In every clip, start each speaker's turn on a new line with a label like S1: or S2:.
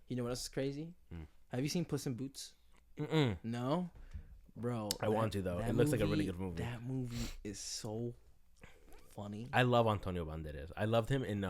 S1: You know what else is crazy?
S2: Mm.
S1: Have you seen Puss in Boots?
S2: Mm-mm.
S1: No, bro.
S2: I want to though. It looks like a really good movie.
S1: That movie is so funny.
S2: I love Antonio Banderas. I loved him in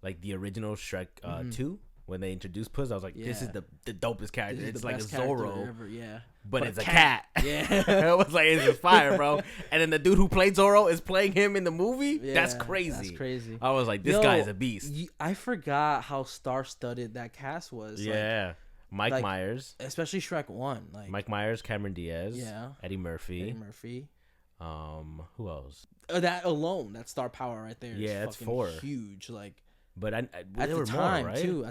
S2: like the original Shrek 2 when they introduced Puss. I was like, this is the dopest character. It's like a Zorro,
S1: ever, yeah.
S2: but it's a cat.
S1: Yeah.
S2: It was like, it's fire, bro. And then the dude who played Zorro is playing him in the movie.
S1: Yeah,
S2: that's crazy.
S1: That's crazy.
S2: I was like, this guy is a beast.
S1: I forgot how star-studded that cast was.
S2: Yeah. Mike Myers.
S1: Especially Shrek 1. Like
S2: Mike Myers, Cameron Diaz.
S1: Yeah.
S2: Eddie Murphy.
S1: Who
S2: else?
S1: That alone, that star power right there.
S2: Yeah,
S1: is
S2: that's
S1: fucking
S2: 4.
S1: Huge. Like,
S2: but
S1: at
S2: there
S1: the
S2: were
S1: time
S2: more, right?
S1: too.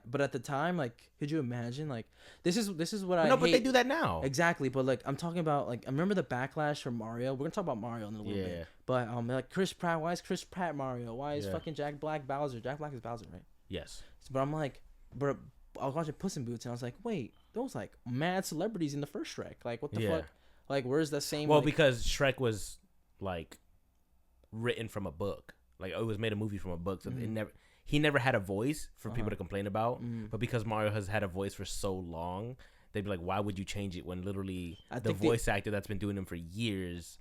S1: But at the time, like, could you imagine? Like, this is what I
S2: no,
S1: hate.
S2: but they do that now.
S1: Exactly. But like, I'm talking about like, I remember the backlash from Mario. We're gonna talk about Mario in a little bit. But like Chris Pratt. Why is Chris Pratt Mario? Why is fucking Jack Black Bowser? Jack Black is Bowser, right?
S2: Yes.
S1: But I'm like, but I was watching Puss in Boots and I was like, wait, those like mad celebrities in the first Shrek. Like, what the fuck? Like, where's that same?
S2: Well,
S1: like,
S2: because Shrek was like written from a book. Like, it was made a movie from a book, so he never had a voice for people to complain about. But because Mario has had a voice for so long, they'd be like, why would you change it when literally the voice actor that's been doing him for years,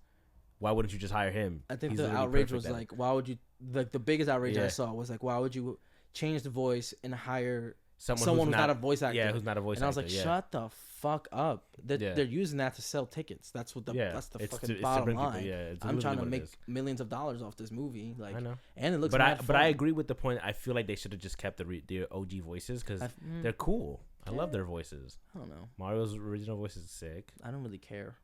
S2: why wouldn't you just hire him?
S1: I think the outrage was like, why would you, like, the biggest outrage I saw was like, why would you change the voice and hire someone who's not a voice actor?
S2: Yeah, who's not a voice actor.
S1: And I was like, shut the fuck up. They're using that to sell tickets. That's what that's the fucking bottom line. I'm trying to make millions of dollars off this movie. Like, I know. And it looks
S2: but I agree with the point. I feel like they should have just kept the OG voices because they're cool. I love their voices.
S1: I don't know.
S2: Mario's original voice is sick.
S1: I don't really care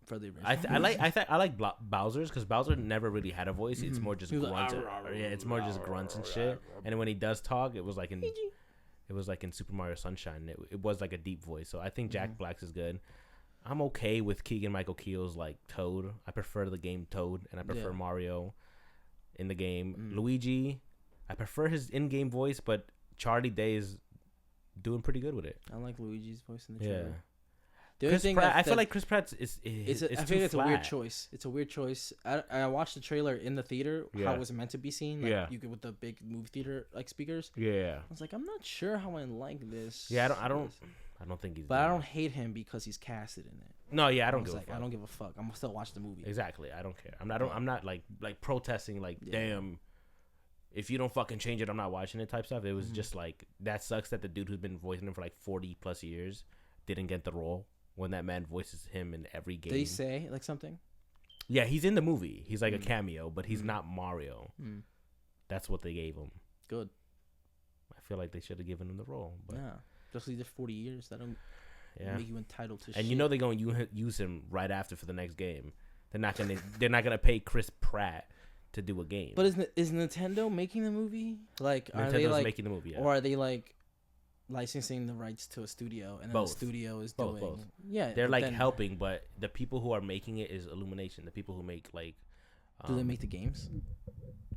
S1: for the original.
S2: I like Bowser's because Bowser never really had a voice. It's more just grunts. It's more just grunts and shit. And when he does talk, it was like in Super Mario Sunshine. It was like a deep voice. So I think Jack Black's is good. I'm okay with Keegan-Michael Keel's like Toad. I prefer the game Toad, and I prefer Mario in the game. Luigi, I prefer his in-game voice, but Charlie Day is doing pretty good with it.
S1: I like Luigi's voice in the trailer.
S2: Yeah. I feel like Chris Pratt is I think it's
S1: a weird choice. It's a weird choice. I watched the trailer in the theater, how it was meant to be seen. Like, you could with the big movie theater like speakers.
S2: Yeah.
S1: I was like, I'm not sure how I like this.
S2: Yeah, I don't think he's.
S1: But I don't hate him because he's casted in it.
S2: No, yeah, I don't give a fuck.
S1: I don't give a fuck. I'm still watch the movie.
S2: Exactly. I don't care. I'm not like protesting like damn. If you don't fucking change it, I'm not watching it type stuff. It was just like, that sucks that the dude who's been voicing him for like 40 plus years didn't get the role when that man voices him in every game.
S1: Did he say like something?
S2: Yeah, he's in the movie. He's like a cameo, but he's not Mario. That's what they gave him.
S1: Good.
S2: I feel like they should have given him the role. But
S1: yeah, just leave it 40 years. That don't make you entitled to.
S2: And you know they're going to use him right after for the next game. They're not gonna pay Chris Pratt to do a game.
S1: But is Nintendo making the movie? Like, are
S2: Nintendo's
S1: they like
S2: making the movie,
S1: or are they like licensing the rights to a studio and then the studio is doing
S2: both.
S1: Yeah,
S2: they're like helping, but the people who are making it is Illumination. The people who make like
S1: do they make the games?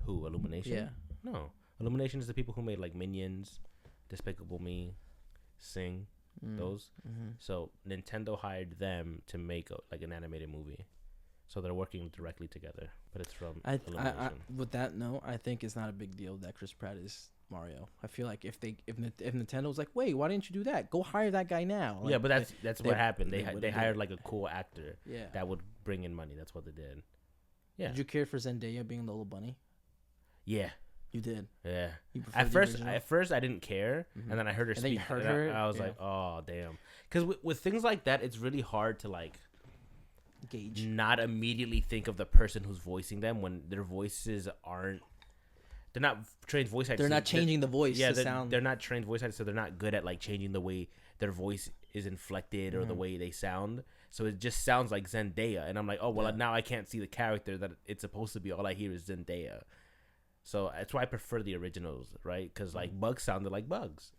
S2: Who, Illumination?
S1: Yeah.
S2: No. Illumination is the people who made like Minions, Despicable Me, Sing, those. So Nintendo hired them to make like an animated movie. So they're working directly together, but it's from Illumination.
S1: With that note, I think it's not a big deal that Chris Pratt is Mario. I feel like if Nintendo's like, wait, why didn't you do that? Go hire that guy now. Like,
S2: yeah, but that's what happened. They hired like a cool actor.
S1: Yeah.
S2: That would bring in money. That's what they did. Yeah.
S1: Did you care for Zendaya being Lola Bunny?
S2: Yeah.
S1: You did.
S2: Yeah. At first I didn't care, and then I heard her speak. And I was like, oh damn. Because with things like that, it's really hard to like
S1: gauge.
S2: Not immediately think of the person who's voicing them when their voices aren't. They're not trained voice actors.
S1: They're not changing the voice.
S2: Yeah,
S1: sound.
S2: They're not trained voice actors, so they're not good at like changing the way their voice is inflected or the way they sound. So it just sounds like Zendaya, and I'm like, oh well, now I can't see the character that it's supposed to be. All I hear is Zendaya. So that's why I prefer the originals, right? Because like Bugs sounded like Bugs,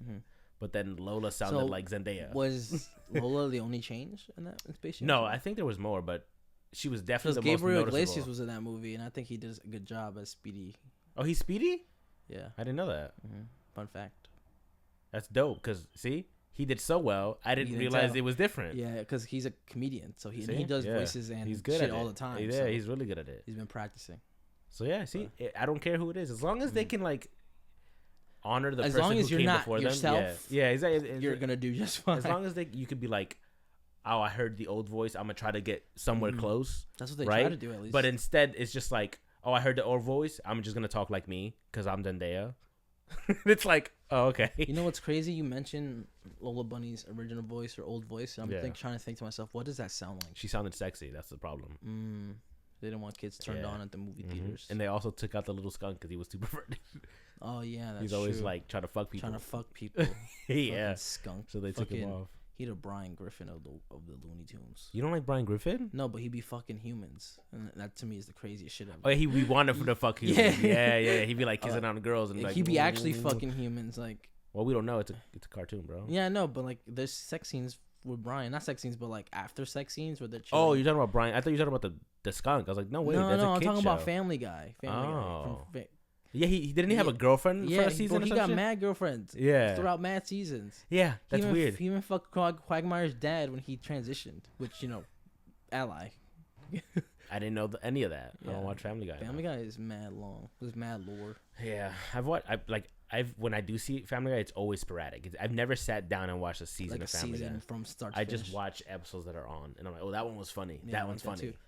S2: but then Lola sounded like Zendaya.
S1: Was Lola the only change in that Space Jam?
S2: No, I think there was more, but she was definitely the
S1: Gabriel
S2: most noticeable.
S1: Iglesias was in that movie, and I think he did a good job as Speedy.
S2: Oh, he's Speedy?
S1: Yeah,
S2: I didn't know that.
S1: Fun fact.
S2: That's dope. Cause see, he did so well. I didn't realize it was different.
S1: Yeah, because he's a comedian, so he does voices and
S2: he's good
S1: shit
S2: at
S1: all
S2: it.
S1: the time.
S2: Yeah,
S1: so
S2: he's really good at it.
S1: He's been practicing.
S2: So yeah, see, I don't care who it is, as long as they can like honor the
S1: as
S2: person
S1: long as
S2: who
S1: you're
S2: came
S1: not
S2: before
S1: yourself,
S2: them. Yeah, exactly.
S1: You're gonna do just fine.
S2: As long as you could be like, oh, I heard the old voice. I'm gonna try to get somewhere close.
S1: That's what they try to do at least.
S2: But instead, it's just like, oh, I heard the old voice. I'm just gonna talk like me because I'm Zendaya. It's like, oh, okay.
S1: You know what's crazy? You mentioned Lola Bunny's original voice or old voice, and I'm trying to think to myself, what does that sound like?
S2: She sounded sexy. That's the problem.
S1: They didn't want kids turned on at the movie theaters,
S2: and they also took out the little skunk because he was too perverted.
S1: Oh yeah, that's
S2: he's always
S1: true.
S2: like trying to fuck people.
S1: Yeah, skunk.
S2: So they took him off.
S1: He the Brian Griffin of the Looney Tunes.
S2: You don't like Brian Griffin?
S1: No, but he be fucking humans, and that to me is the craziest shit ever.
S2: Oh, he be wanting to fuck humans. Yeah. He'd be like kissing on the girls and like.
S1: He be actually fucking humans, like.
S2: Well, we don't know. It's a cartoon, bro.
S1: Yeah, no, but like there's sex scenes with Brian, not sex scenes, but like after sex scenes where they're.
S2: Chilling. Oh, you're talking about Brian? I thought you were talking about the skunk. I was like, no, wait, that's a
S1: I'm
S2: kid
S1: talking
S2: show.
S1: about Family Guy. Guy.
S2: Yeah, he didn't he have a girlfriend for a season?
S1: He got mad girlfriends.
S2: Yeah,
S1: throughout mad seasons.
S2: Yeah, that's weird.
S1: He even fucked Quagmire's dad when he transitioned, which ally.
S2: I didn't know any of that. Yeah. I don't watch Family Guy.
S1: Family Guy is mad long. There's mad lore.
S2: Yeah, when I do see Family Guy, it's always sporadic. I've never sat down and watched a season of Family Guy
S1: from start to
S2: finish. Just watch episodes that are on, and I'm like, oh, that one was funny. Yeah, that one's funny.